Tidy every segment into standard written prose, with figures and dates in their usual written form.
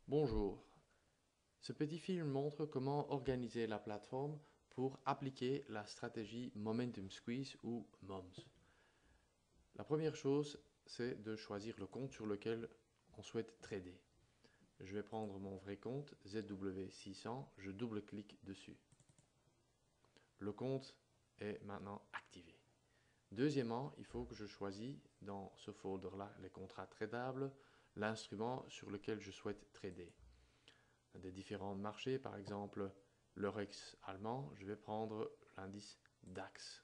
Bonjour. Ce petit film montre comment organiser la plateforme pour appliquer la stratégie Momentum Squeeze ou MOMS. La première chose, c'est de choisir le compte sur lequel on souhaite trader. Je vais prendre mon vrai compte ZW600, je double-clique dessus. Le compte est maintenant activé. Deuxièmement, il faut que je choisisse dans ce folder-là les contrats tradables, l'instrument sur lequel je souhaite trader. Des différents marchés, par exemple l'Eurex allemand, je vais prendre l'indice DAX.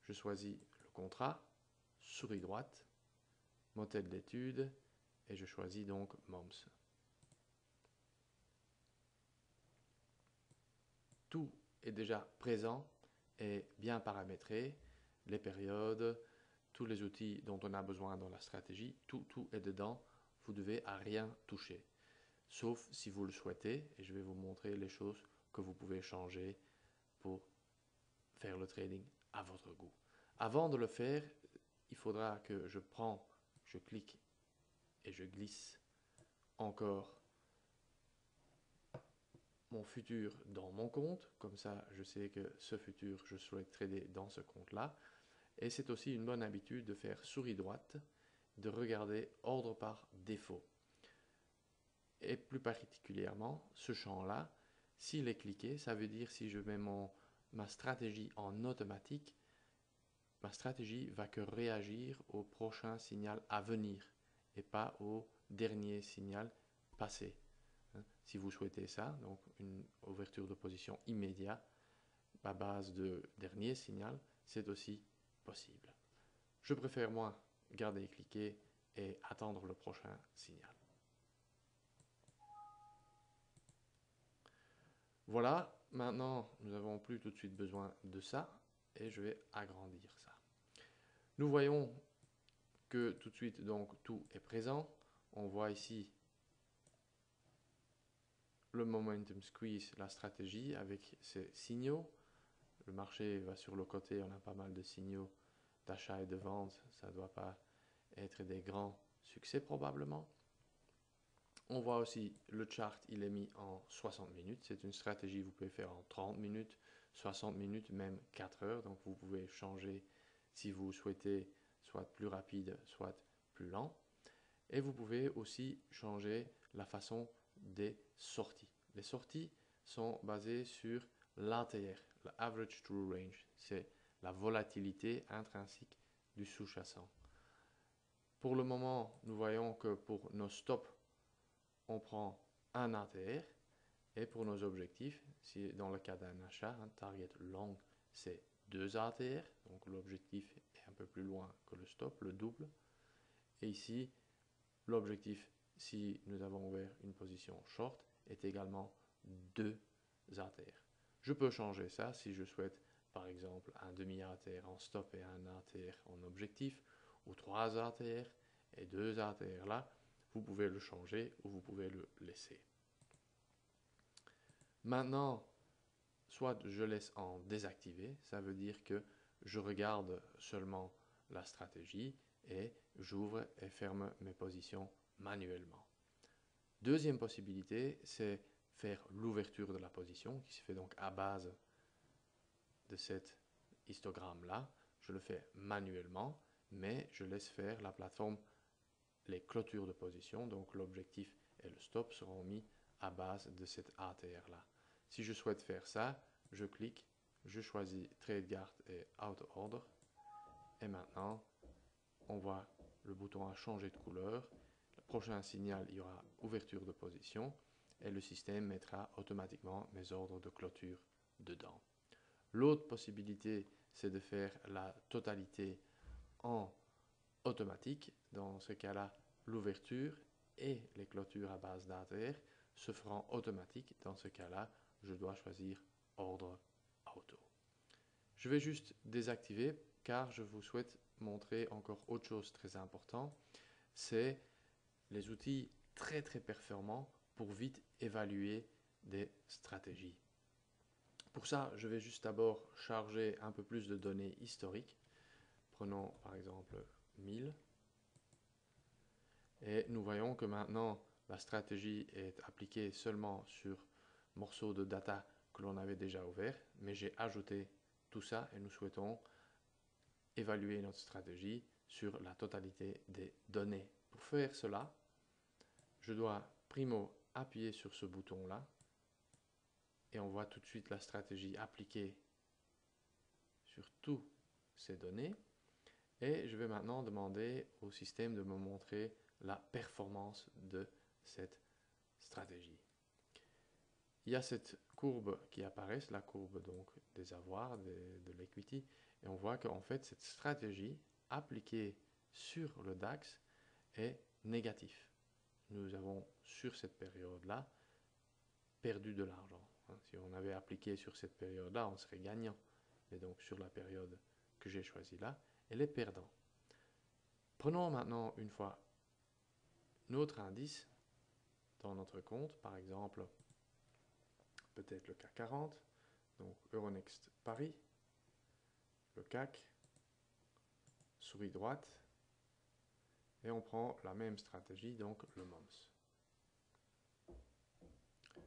Je choisis le contrat, souris droite, modèle d'étude et je choisis donc MOMS. Tout est déjà présent et bien paramétré, les périodes, tous les outils dont on a besoin dans la stratégie, tout est dedans, vous devez à rien toucher. Sauf si vous le souhaitez, et je vais vous montrer les choses que vous pouvez changer pour faire le trading à votre goût. Avant de le faire, il faudra que je clique et je glisse encore mon futur dans mon compte. Comme ça, je sais que ce futur, je souhaite trader dans ce compte-là. Et c'est aussi une bonne habitude de faire souris droite, de regarder ordre par défaut. Et plus particulièrement, ce champ-là, s'il est cliqué, ça veut dire si je mets ma stratégie en automatique, ma stratégie va que réagir au prochain signal à venir et pas au dernier signal passé. Si vous souhaitez ça, donc une ouverture de position immédiate à base de dernier signal, c'est aussi possible. Je préfère moi garder cliqué et attendre le prochain signal. Voilà, maintenant nous n'avons plus tout de suite besoin de ça et je vais agrandir ça. Nous voyons que tout de suite donc tout est présent. On voit ici le momentum squeeze, la stratégie avec ses signaux. Le marché va sur le côté, on a pas mal de signaux d'achat et de vente. Ça ne doit pas être des grands succès probablement. On voit aussi le chart, il est mis en 60 minutes. C'est une stratégie que vous pouvez faire en 30 minutes, 60 minutes, même 4 heures. Donc vous pouvez changer si vous souhaitez soit plus rapide, soit plus lent. Et vous pouvez aussi changer la façon des sorties. Les sorties sont basées sur l'ATR, le Average True Range. C'est la volatilité intrinsèque du sous-jacent. Pour le moment, nous voyons que pour nos stops, on prend un ATR. Et pour nos objectifs, si dans le cas d'un achat, un target long, c'est 2 ATR. Donc l'objectif est un peu plus loin que le stop, le double. Et ici, l'objectif, si nous avons ouvert une position short, est également 2 ATR. Je peux changer ça si je souhaite, par exemple, un demi-ATR en stop et un ATR en objectif, ou 3 ATR et 2 ATR là. Vous pouvez le changer ou vous pouvez le laisser. Maintenant, soit je laisse en désactivé, ça veut dire que je regarde seulement la stratégie et j'ouvre et ferme mes positions manuellement. Deuxième possibilité, c'est faire l'ouverture de la position qui se fait donc à base de cet histogramme-là. Je le fais manuellement, mais je laisse faire la plateforme les clôtures de position, donc l'objectif et le stop seront mis à base de cet ATR-là. Si je souhaite faire ça, je clique, je choisis Trade Guard et Auto Order, et maintenant, on voit le bouton a changé de couleur. Le prochain signal, il y aura ouverture de position, et le système mettra automatiquement mes ordres de clôture dedans. L'autre possibilité, c'est de faire la totalité en automatique. Dans ce cas-là, l'ouverture et les clôtures à base d'ATR se feront automatiques. Dans ce cas-là, je dois choisir ordre auto. Je vais juste désactiver car je vous souhaite montrer encore autre chose très important. C'est les outils très performants pour vite évaluer des stratégies. Pour ça, je vais juste d'abord charger un peu plus de données historiques. Prenons par exemple 1000. Et nous voyons que maintenant, la stratégie est appliquée seulement sur morceaux de data que l'on avait déjà ouverts, mais j'ai ajouté tout ça et nous souhaitons évaluer notre stratégie sur la totalité des données. Pour faire cela, je dois primo appuyer sur ce bouton-là et on voit tout de suite la stratégie appliquée sur toutes ces données. Et je vais maintenant demander au système de me montrer la performance de cette stratégie. Il y a cette courbe qui apparaît, la courbe donc des avoirs, de l'equity, et on voit qu'en fait cette stratégie appliquée sur le DAX est négative. Nous avons sur cette période-là perdu de l'argent. Si on avait appliqué sur cette période-là, on serait gagnant. Mais donc sur la période que j'ai choisie là, elle est perdant. Prenons maintenant une fois notre indice dans notre compte, par exemple peut-être le CAC 40, donc Euronext Paris, le CAC, souris droite, et on prend la même stratégie, donc le MOMS.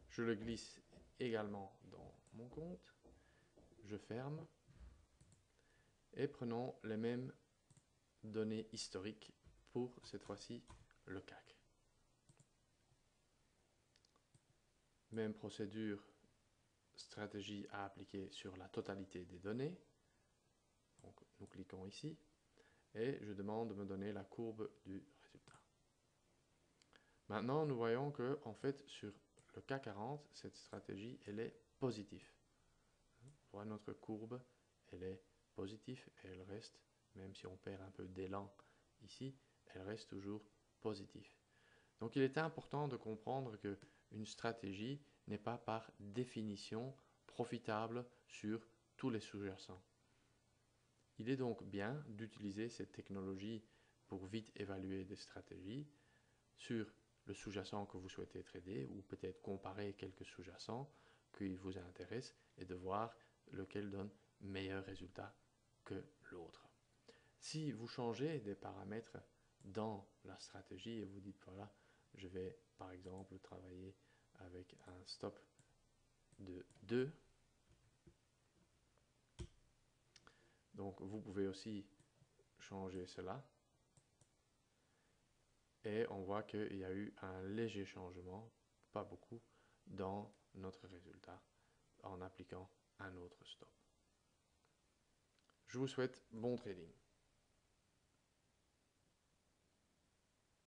Je le glisse également dans mon compte, je ferme, et prenons les mêmes données historiques pour cette fois-ci le CAC. Même procédure, stratégie à appliquer sur la totalité des données. Donc nous cliquons ici et je demande de me donner la courbe du résultat. Maintenant nous voyons que en fait sur le CAC 40, cette stratégie elle est positive. On voit notre courbe, elle est positive et elle reste, même si on perd un peu d'élan ici, elle reste toujours positive. Donc il est important de comprendre qu'une stratégie n'est pas par définition profitable sur tous les sous-jacents. Il est donc bien d'utiliser cette technologie pour vite évaluer des stratégies sur le sous-jacent que vous souhaitez trader ou peut-être comparer quelques sous-jacents qui vous intéressent et de voir lequel donne meilleur résultat que l'autre. Si vous changez des paramètres dans la stratégie et vous dites voilà, je vais par exemple travailler avec un stop de 2. Donc vous pouvez aussi changer cela. Et on voit qu'il y a eu un léger changement, pas beaucoup, dans notre résultat en appliquant un autre stop. Je vous souhaite bon trading.